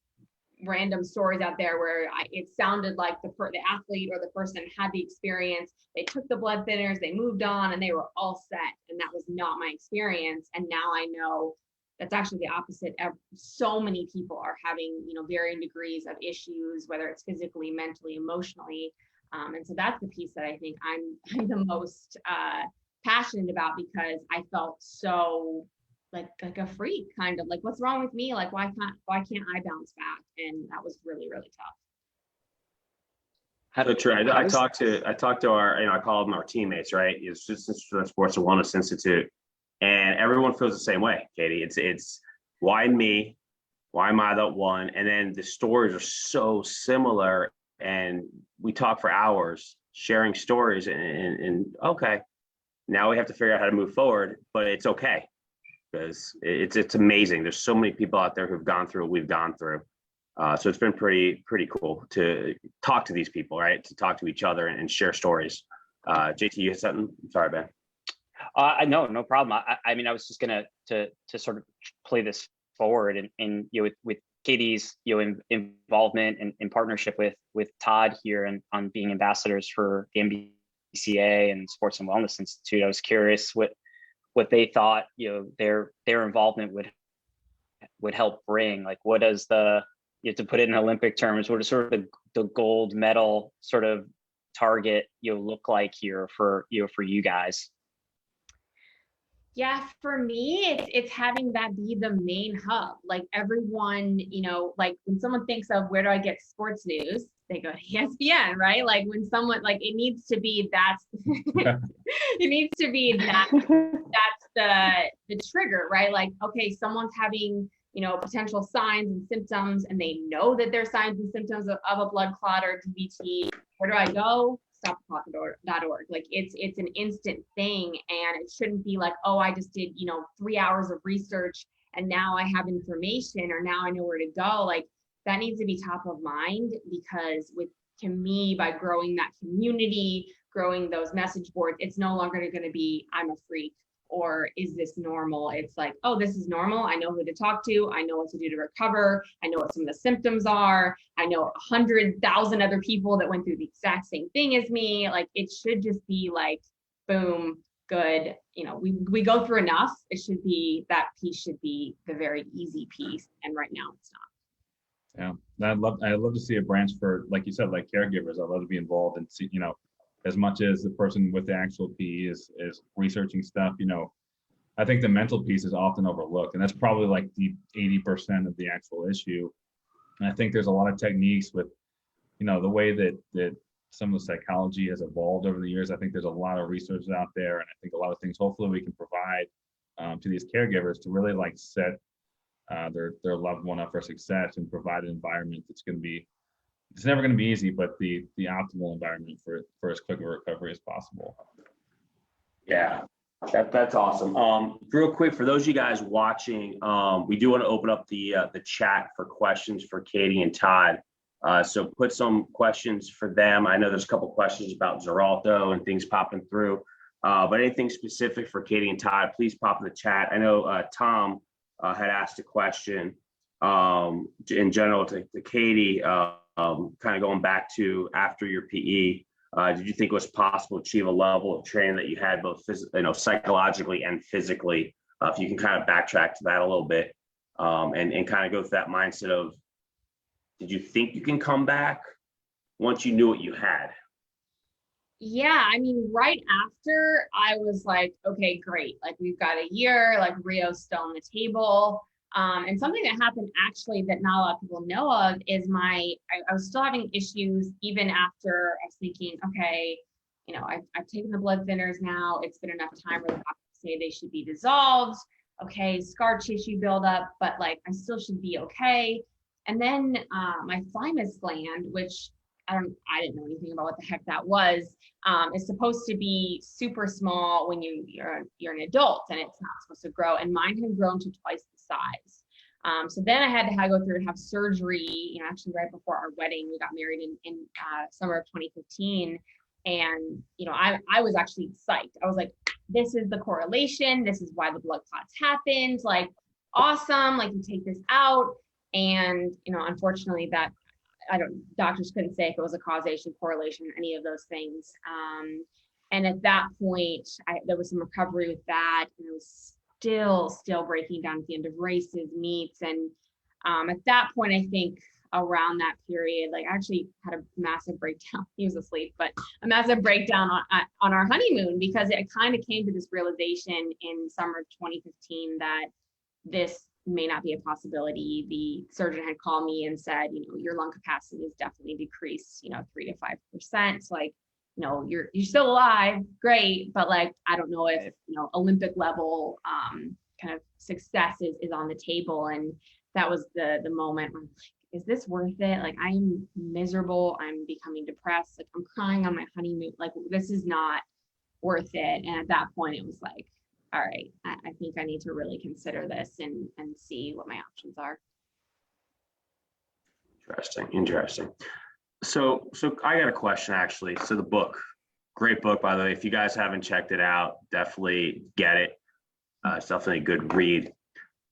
random stories out there where it sounded like the athlete or the person had the experience. They took the blood thinners, they moved on, and they were all set. And that was not my experience. And now I know that's actually the opposite. So many people are having, you know, varying degrees of issues, whether it's physically, mentally, emotionally. And so that's the piece that I think I'm the most passionate about, because I felt so like a freak, kind of like, what's wrong with me? Like, why can't I bounce back? And that was really, really tough. So true. I talked to our, you know, I call them our teammates, right? It's just the Sports and Wellness Institute, and everyone feels the same way, Katie. It's why me? Why am I the one? And then the stories are so similar, and we talk for hours sharing stories, and okay, now we have to figure out how to move forward, but it's okay, because it's amazing. There's so many people out there who've gone through what we've gone through. So it's been pretty cool to talk to these people, right? To talk to each other and share stories. JT, you had something? I'm sorry, Ben. No problem. I mean, I was just gonna to sort of play this forward, and you know, with Katie's, you know, involvement and in partnership with Todd here and on being ambassadors for the NBCA and Sports and Wellness Institute. I was curious what they thought, you know, their involvement would help bring. Like, what does you have to put it in Olympic terms, what does sort of the gold medal sort of target, you know, look like here for you guys? Yeah, for me, it's having that be the main hub. Like everyone, you know, like when someone thinks of where do I get sports news, they go to ESPN, right? Like when someone, like it needs to be it needs to be that's the trigger, right? Like, okay, someone's having, you know, potential signs and symptoms, and they know that there's signs and symptoms of a blood clot or DVT. Where do I go? Stoptheclot.org. Like it's an instant thing, and it shouldn't be like, oh, I just did, you know, 3 hours of research and now I have information, or now I know where to go. Like that needs to be top of mind, because to me, by growing that community, growing those message boards, it's no longer going to be, I'm a freak, or is this normal? It's like, oh, this is normal. I know who to talk to. I know what to do to recover. I know what some of the symptoms are. I know 100,000 other people that went through the exact same thing as me. Like it should just be like, boom, good. You know, we go through enough. That piece should be the very easy piece. And right now it's not. Yeah, I'd love to see a branch for, like you said, like caregivers. I'd love to be involved and see, you know, as much as the person with the actual PE is researching stuff, you know, I think the mental piece is often overlooked, and that's probably like the 80% of the actual issue. And I think there's a lot of techniques with, you know, the way that some of the psychology has evolved over the years. I think there's a lot of research out there, and I think a lot of things hopefully we can provide to these caregivers to really like set their loved one up for success and provide an environment that's going to be, it's never going to be easy, but the optimal environment for as quick a recovery as possible. Yeah, that's awesome. Real quick, for those of you guys watching, we do want to open up the chat for questions for Katie and Todd. So put some questions for them. I know there's a couple questions about Xarelto and things popping through, but anything specific for Katie and Todd, please pop in the chat. I know Tom had asked a question in general to Katie, kind of going back to after your PE. Did you think it was possible to achieve a level of training that you had both psychologically and physically? If you can kind of backtrack to that a little bit, and kind of go through that mindset of, did you think you can come back once you knew what you had? Yeah, I mean, right after I was like, okay, great. Like we've got a year, like Rio's still on the table. And something that happened actually that not a lot of people know of is I was still having issues even after I was thinking, okay, I've taken the blood thinners now. It's been enough time where the doctors say they should be dissolved. Okay, scar tissue buildup, but like I still should be okay. And then my thymus gland, which I didn't know anything about what the heck that was, is supposed to be super small when you're an adult, and it's not supposed to grow. And mine had grown to twice the size. So then I had to go through and have surgery, actually right before our wedding. We got married in summer of 2015. And, I was actually psyched. I was like, this is the correlation. This is why the blood clots happened. Like, awesome. Like, you take this out. And, unfortunately doctors couldn't say if it was a causation, correlation, any of those things. And at that point, there was some recovery with that. And it was still breaking down at the end of races, meets. And at that point, I think around that period, like I actually had a massive breakdown. He was asleep, but a massive breakdown on our honeymoon, because it kind of came to this realization in summer of 2015 that this may not be a possibility. The surgeon had called me and said, your lung capacity is definitely decreased, 3 to 5%. So like, you're still alive, great, but like, I don't know if, Olympic level kind of success is on the table. And that was the moment where I'm like, is this worth it? Like, I'm miserable. I'm becoming depressed. Like, I'm crying on my honeymoon. Like, this is not worth it. And at that point, it was like, all right, I think I need to really consider this and see what my options are. Interesting. So I got a question actually. So the book, great book, by the way. If you guys haven't checked it out, definitely get it. It's definitely a good read.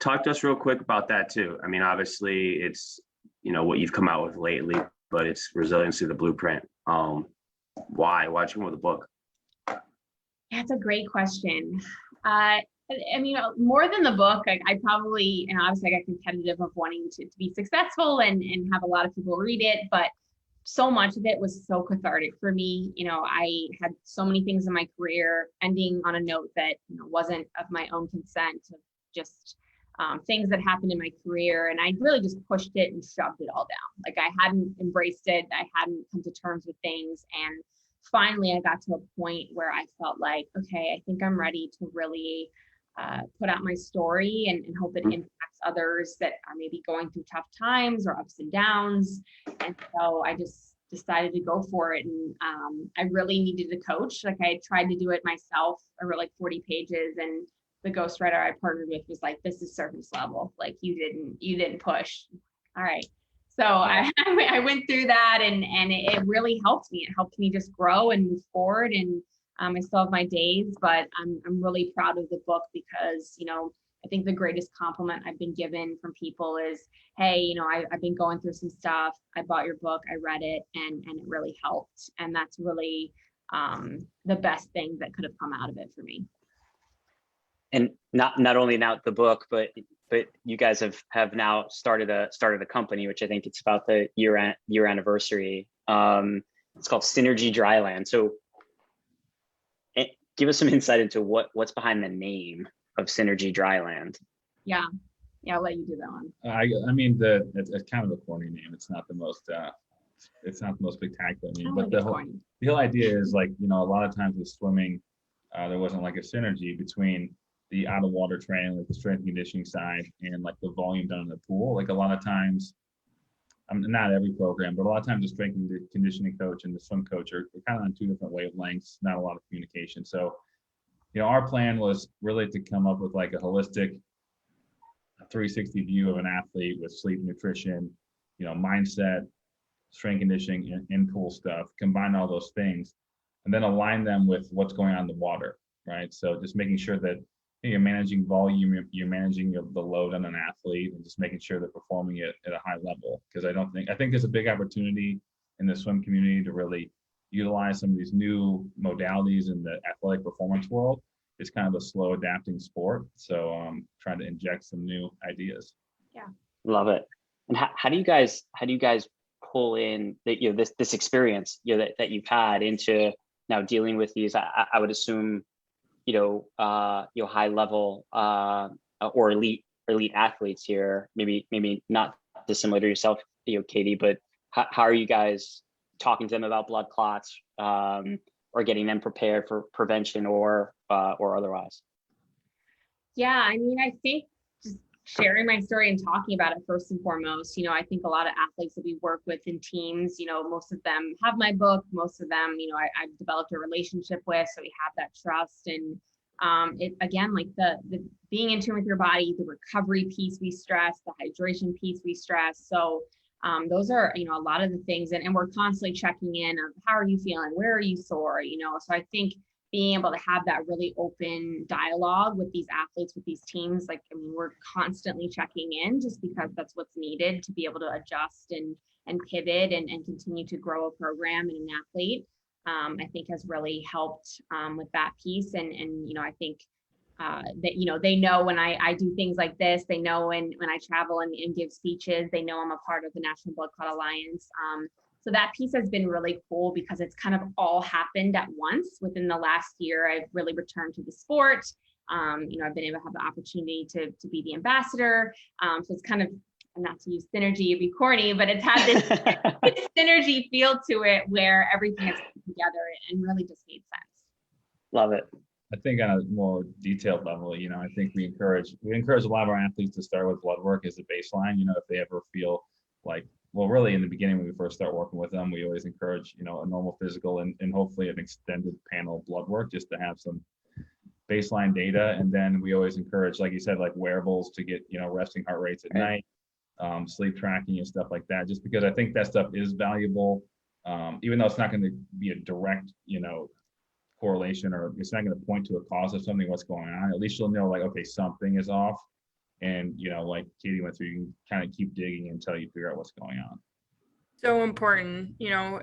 Talk to us real quick about that too. I mean, obviously it's, what you've come out with lately, but it's Resiliency, the Blueprint. Why'd you come with the book? That's a great question. I mean, more than the book, I probably, and obviously I got competitive of wanting to be successful and have a lot of people read it, but so much of it was so cathartic for me. I had so many things in my career ending on a note that wasn't of my own consent, of just things that happened in my career. And I really just pushed it and shoved it all down. Like, I hadn't embraced it. I hadn't come to terms with things. And finally, I got to a point where I felt like, okay, I think I'm ready to really put out my story and hope it impacts others that are maybe going through tough times or ups and downs. And so I just decided to go for it. And I really needed a coach. Like, I tried to do it myself. I wrote like 40 pages, and the ghostwriter I partnered with was like, this is surface level. Like, you didn't push. All right. So I went through that, and it really helped me. It helped me just grow and move forward. And I still have my days, but I'm really proud of the book because, I think the greatest compliment I've been given from people is, hey, I've been going through some stuff. I bought your book, I read it, and it really helped. And that's really the best thing that could have come out of it for me. And not only now the book, but you guys have now started a company, which I think it's about the year anniversary. It's called Synergy Dryland. So give us some insight into what's behind the name of Synergy Dryland. Yeah, I'll let you do that one. I mean, it's kind of a corny name. It's not the most spectacular name, but the whole idea is like, a lot of times with swimming, there wasn't like a synergy between the out of water training, like the strength and conditioning side, and like the volume done in the pool. Like, a lot of times, not every program, but a lot of times the strength and conditioning coach and the swim coach are kind of on two different wavelengths, not a lot of communication. So, our plan was really to come up with like a holistic 360 view of an athlete with sleep, nutrition, mindset, strength conditioning, and pool stuff, combine all those things, and then align them with what's going on in the water, right? So just making sure that you're managing volume, you're managing the load on an athlete, and just making sure they're performing it at a high level. Because I think there's a big opportunity in the swim community to really utilize some of these new modalities in the athletic performance world. It's kind of a slow adapting sport, so trying to inject some new ideas. Yeah, love it. And how do you guys pull in this experience that you've had into now dealing with these? I would assume high level or elite athletes here. Maybe not dissimilar to yourself, Katie. But how are you guys talking to them about blood clots, or getting them prepared for prevention or otherwise? Yeah, I mean, I think just sharing my story and talking about it first and foremost. I think a lot of athletes that we work with in teams, most of them have my book. Most of them, I've developed a relationship with, so we have that trust. And it again, like the being in tune with your body, the recovery piece we stress, the hydration piece we stress. So those are, a lot of the things, and we're constantly checking in of how are you feeling? Where are you sore? So I think being able to have that really open dialogue with these athletes, with these teams, we're constantly checking in just because that's what's needed to be able to adjust and pivot and continue to grow a program and an athlete. I think has really helped with that piece. And I think that, they know when I do things like this, they know when I travel and give speeches, they know I'm a part of the National Blood Clot Alliance. So that piece has been really cool because it's kind of all happened at once within the last year. I've really returned to the sport. I've been able to have the opportunity to be the ambassador. So it's kind of, not to use synergy, it'd be corny, but it's had this synergy feel to it where everything is put together and really just made sense. Love it. I think on a more detailed level, I think we encourage a lot of our athletes to start with blood work as a baseline. If they ever feel like, well, really in the beginning when we first start working with them, we always encourage, a normal physical and hopefully an extended panel blood work just to have some baseline data. And then we always encourage, like you said, like wearables to get, resting heart rates at night, sleep tracking and stuff like that, just because I think that stuff is valuable. Even though it's not going to be a direct, correlation, or it's not going to point to a cause of something, what's going on, at least you'll know like, okay, something is off. And, like Katie went through, you can kind of keep digging until you figure out what's going on. So important,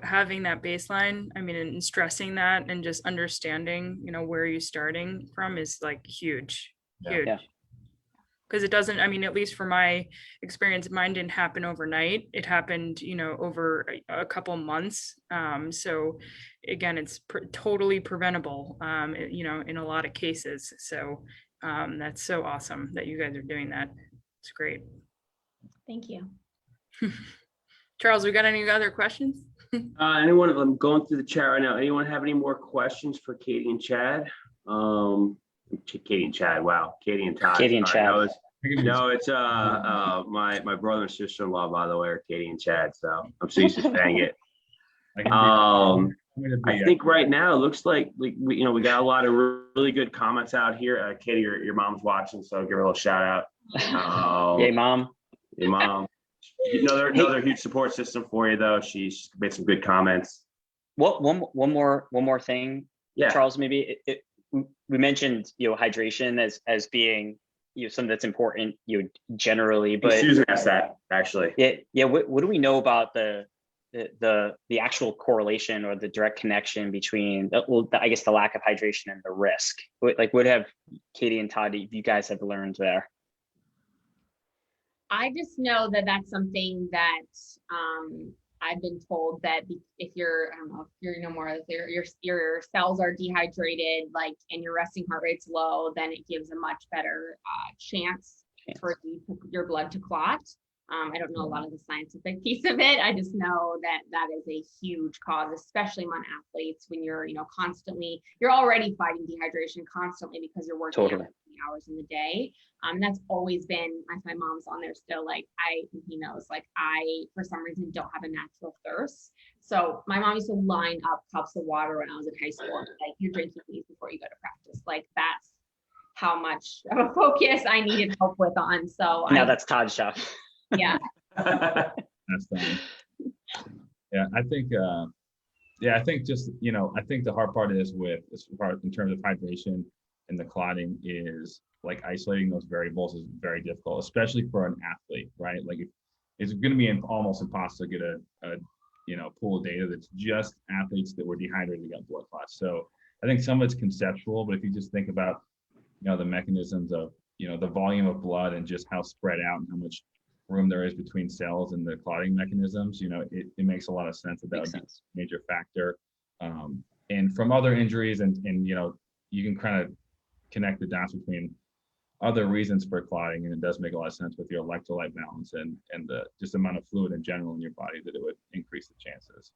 having that baseline, and stressing that and just understanding, where you're starting from is like huge. Yeah. Because it doesn't, at least for my experience, mine didn't happen overnight. It happened, over a couple months. So again, it's totally preventable, in a lot of cases. So that's so awesome that you guys are doing that. It's great. Thank you. Charles, we got any other questions? Anyone of them going through the chat right now? Anyone have any more questions for Katie and Chad? Katie and Chad. Wow, Katie and Todd. Katie and Chad. No, it's my brother and sister-in-law, by the way, are Katie and Chad. So I'm so used to saying it. I think right now it looks like we got a lot of really good comments out here. Katie, your mom's watching, so give her a little shout out. Yay, mom. Hey, mom. Another huge support system for you, though. She's made some good comments. One more thing, yeah. Charles. Maybe we mentioned hydration as being something that's important generally, but Susan asked that actually. Yeah. What do we know about the actual correlation or the direct connection between I guess the lack of hydration and the risk? What have Katie and Todd, you guys have learned there? I just know that that's something that I've been told that if you're, I don't know, if you're no more, your cells are dehydrated, and your resting heart rate's low, then it gives a much better chance for your blood to clot. I don't know a lot of the scientific piece of it. I just know that is a huge cause, especially among athletes when you're, constantly, you're already fighting dehydration constantly because you're working totally. hours in the day. That's always been, my mom's on there still, he knows, I, for some reason, don't have a natural thirst. So my mom used to line up cups of water when I was in high school. You're drinking these before you go to practice. That's how much of a focus I needed help with on. So now that's Todd's job. Yeah. That's fine. Yeah, I think just, I think the hard part is in terms of hydration, in the clotting is like isolating those variables is very difficult, especially for an athlete, right? Like it's going to be almost impossible to get a pool of data that's just athletes that were dehydrated and got blood clots. So I think some of it's conceptual, but if you just think about, the mechanisms of, the volume of blood and just how spread out and how much room there is between cells and the clotting mechanisms, it makes a lot of sense that would be a major factor. And from other injuries and you can kind of connect the dots between other reasons for clotting, and it does make a lot of sense with your electrolyte balance and the just amount of fluid in general in your body that it would increase the chances.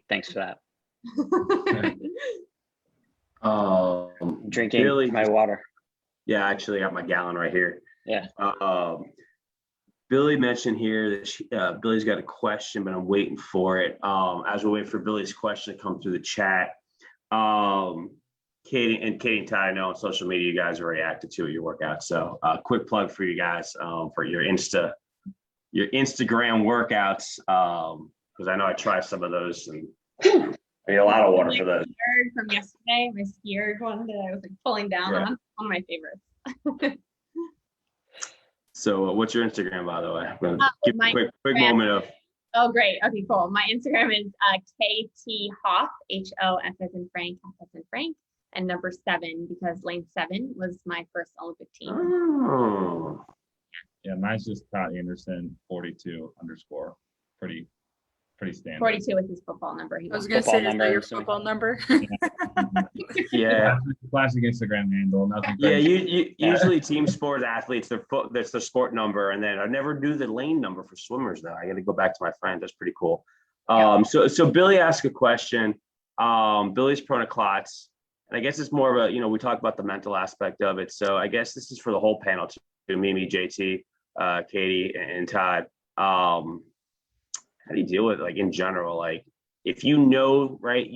Thanks for that. Drinking Billy, my water. Yeah, actually, I got my gallon right here. Yeah. Billy mentioned here that Billy's got a question, but I'm waiting for it. As we wait for Billy's question to come through the chat, Katie and Todd, I know on social media you guys are very active too at your workouts. So quick plug for you guys for your Instagram workouts, because I know I tried some of those and I need a lot of water for those. From yesterday, my skier one that I was like pulling down on, one of my favorites. So what's your Instagram, by the way? I'm gonna give my a quick moment of. Oh, great. Okay, cool. My Instagram is KT Hoff, Hoff as in Frank, F as in Frank, and number 7, because lane 7 was my first Olympic team. Oh. Yeah, mine's just Todd Anderson 42_. Pretty standard. 42 is his football number. I was gonna say, is that your football number? Yeah. Classic Instagram handle. Nothing. Yeah, you usually team sport athletes, that's their sport number, and then I never do the lane number for swimmers though. I got to go back to my friend. That's pretty cool. So Billy asked a question. Billy's prone to clots, and I guess it's more of a we talk about the mental aspect of it. So I guess this is for the whole panel too. Mimi, JT, Katie, and Todd. How do you deal with it, like in general? Like if right,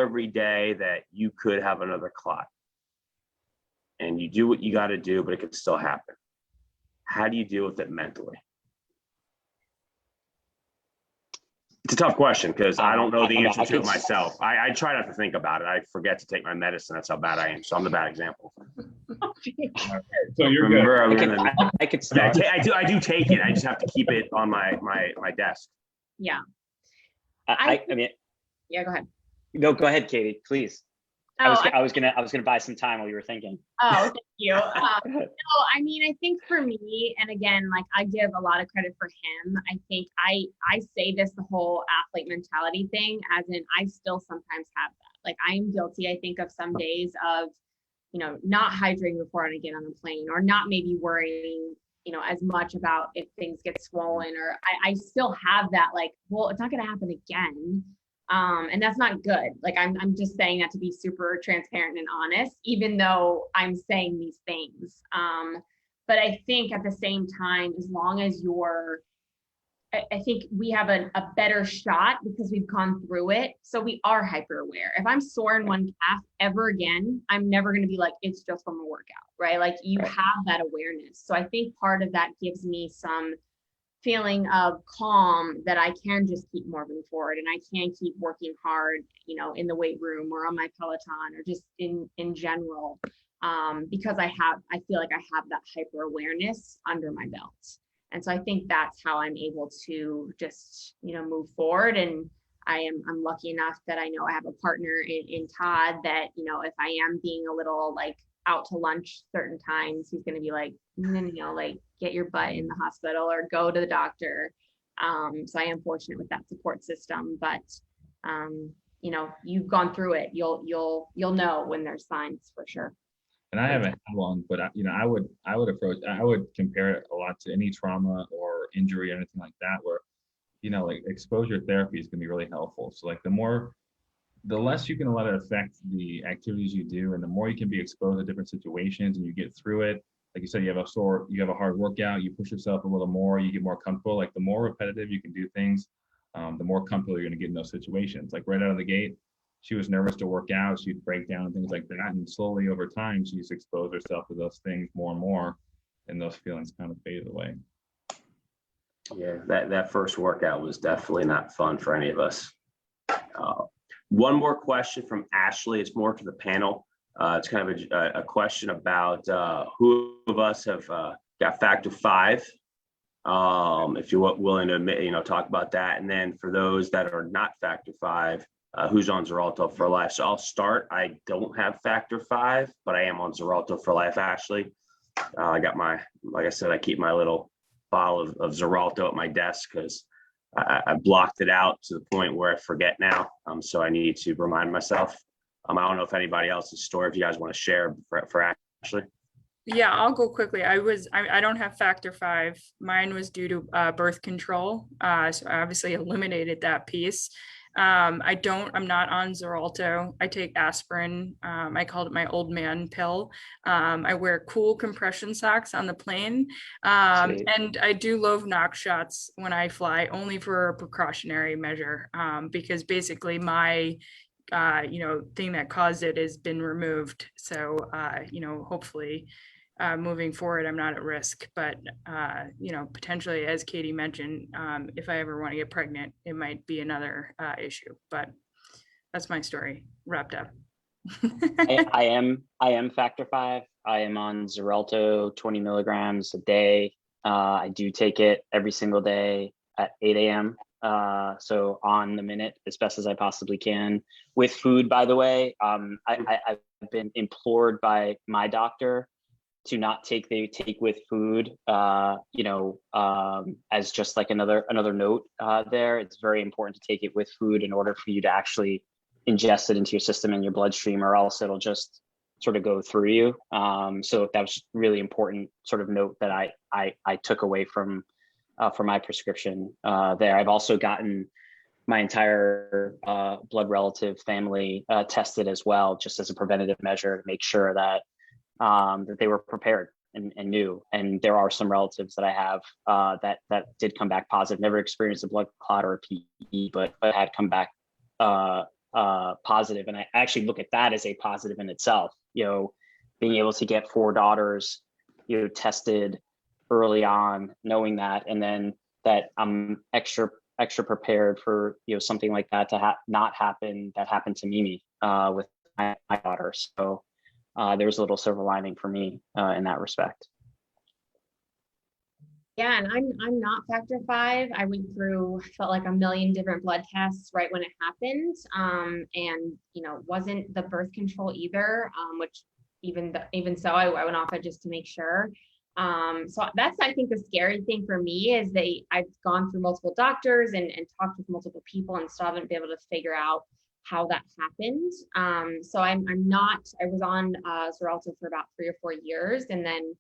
every day that you could have another clot and you do what you got to do, but it could still happen. How do you deal with it mentally? It's a tough question because I don't know the answer to it myself. I try not to think about it. I forget to take my medicine. That's how bad I am. So I'm the bad example. So you're good. I could start. I do take it. I just have to keep it on my desk. Yeah. I mean, yeah, go ahead. No, go ahead, Katie, please. Oh, I was gonna buy some time while you were thinking. Oh, thank you. No, I mean, I think for me, and again, like I give a lot of credit for him. I think I say this, the whole athlete mentality thing, as in I still sometimes have that. Like I am guilty, I think, of some days of, not hydrating before I get on the plane, or not maybe worrying, as much about if things get swollen, or I still have that, like, well, it's not going to happen again. And that's not good. Like, I'm just saying that to be super transparent and honest, even though I'm saying these things. But I think at the same time, as long as I think we have a better shot because we've gone through it. So we are hyper aware. If I'm sore in one calf ever again, I'm never going to be like, it's just from a workout, right? Like you have that awareness. So I think part of that gives me some feeling of calm that I can just keep moving forward, and I can keep working hard, in the weight room or on my Peloton or just in general, because I feel like I have that hyper awareness under my belt. And so I think that's how I'm able to just, move forward. And I'm lucky enough that I know I have a partner in Todd that, if I am being a little like out to lunch certain times, he's going to be like, like get your butt in the hospital or go to the doctor. So I am fortunate with that support system, but, you've gone through it. You'll know when there's signs for sure. And I haven't had one, but I would compare it a lot to any trauma or injury or anything like that, where, like exposure therapy is going to be really helpful. So like the less you can let it affect the activities you do, and the more you can be exposed to different situations and you get through it. Like you said, you have a hard workout, you push yourself a little more, you get more comfortable. Like the more repetitive you can do things, the more comfortable you're going to get in those situations. Like right out of the gate, she was nervous to work out, she'd break down and things like that. And slowly over time, she's exposed herself to those things more and more, and those feelings kind of faded away. Yeah, that first workout was definitely not fun for any of us. One more question from Ashley. It's more to the panel. It's kind of a question about who of us have got factor V. If you're willing to admit, talk about that. And then for those that are not factor V, who's on Xarelto for life. So I'll start. I don't have factor V, but I am on Xarelto for life, Ashley. I got like I said, I keep my little bottle of Xarelto at my desk because I blocked it out to the point where I forget now. So I need to remind myself. I don't know if anybody else's story, if you guys want to share for Ashley. Yeah, I'll go quickly. I don't have factor V. Mine was due to birth control. So I obviously eliminated that piece. I'm not on Xarelto. I take aspirin. I called it my old man pill. I wear cool compression socks on the plane. And I do low knock shots when I fly, only for a precautionary measure, because basically my thing that caused it has been removed. So, hopefully moving forward, I'm not at risk, but, potentially, as Katie mentioned, if I ever want to get pregnant, it might be another issue, but that's my story wrapped up. I am factor V. I am on Xarelto 20 milligrams a day. I do take it every single day at 8 a.m. So on the minute as best as I possibly can. With food, by the way, I've been implored by my doctor to not take with food, as just like another note there. It's very important to take it with food in order for you to actually ingest it into your system and your bloodstream, or else it'll just sort of go through you. So that was really important sort of note that I took away from for my prescription there. I've also gotten my entire blood relative family tested as well, just as a preventative measure to make sure that that they were prepared and knew. And there are some relatives that I have that did come back positive, never experienced a blood clot or a PE, but had come back positive. And I actually look at that as a positive in itself, being able to get 4 daughters, tested early on, knowing that, and then that I'm extra prepared for, something like that to not happen, that happened to Mimi with my daughter. So there was a little silver lining for me in that respect. Yeah, and I'm not factor V. I went through, felt like a million different blood tests right when it happened, and wasn't the birth control either. Which even so, I went off it just to make sure. So that's, I think, the scary thing for me is I've gone through multiple doctors and talked with multiple people and still haven't been able to figure out how that happened. So I was on Xarelto for about 3 or 4 years, and then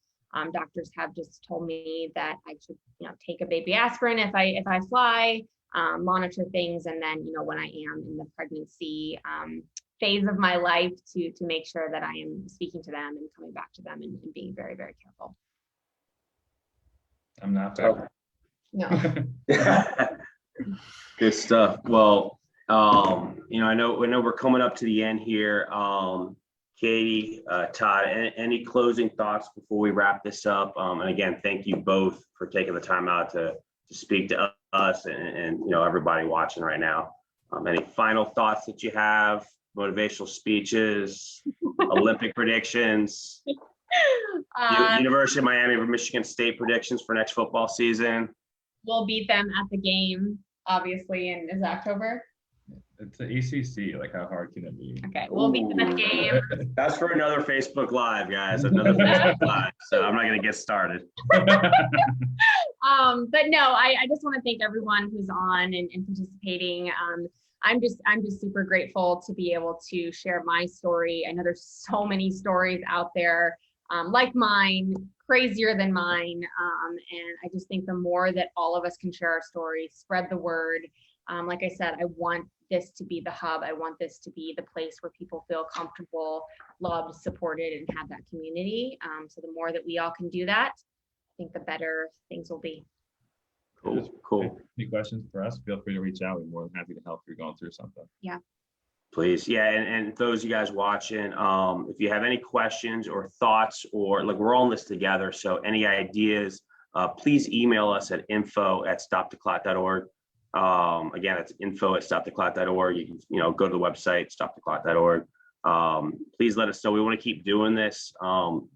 doctors have just told me that I should, take a baby aspirin if I fly, monitor things, and then, when I am in the pregnancy phase of my life, to make sure that I am speaking to them and coming back to them and being very, very careful. I'm not that. No. Good stuff. Well, I know we're coming up to the end here. Katie, Todd, any closing thoughts before we wrap this up? And again, thank you both for taking the time out to speak to us and everybody watching right now. Any final thoughts that you have? Motivational speeches, Olympic predictions, University of Miami or Michigan State predictions for next football season? We'll beat them at the game, obviously, in October. It's the ACC. Like, how hard can it be? Okay, we'll beat them at the game. That's for another Facebook Live, guys. Another Facebook Live. So I'm not going to get started. But no, I just want to thank everyone who's on and participating. I'm just super grateful to be able to share my story. I know there's so many stories out there like mine, crazier than mine. And I just think the more that all of us can share our stories, spread the word. Like I said, I want this to be the hub. I want this to be the place where people feel comfortable, loved, supported, and have that community. So the more that we all can do that, I think the better things will be. Cool. Any questions for us? Feel free to reach out. We're more than happy to help if you're going through something. Yeah. Please. Yeah. And those of you guys watching, if you have any questions or thoughts, or like, we're all in this together. So any ideas, please email us at info@stoptheclot.org. Again, it's info@stoptheclot.org. You can, go to the website, stoptheclot.org. please let us know. We want to keep doing this.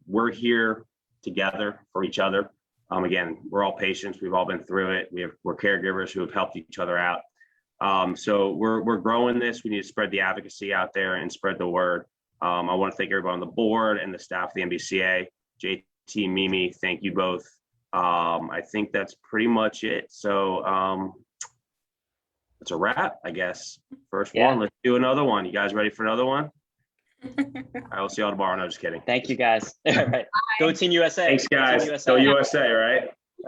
We're here together for each other. Again, we're all patients. We've all been through it. We're caregivers who have helped each other out. So we're growing this. We need to spread the advocacy out there and spread the word. I want to thank everybody on the board and the staff of the NBCA. JT, Mimi, thank you both. I think that's pretty much it. So it's a wrap, I guess. First one, let's do another one. You guys ready for another one? I will see y'all tomorrow. No, just kidding. Thank you guys. All right. Go Team USA. Thanks, guys. Go USA, right?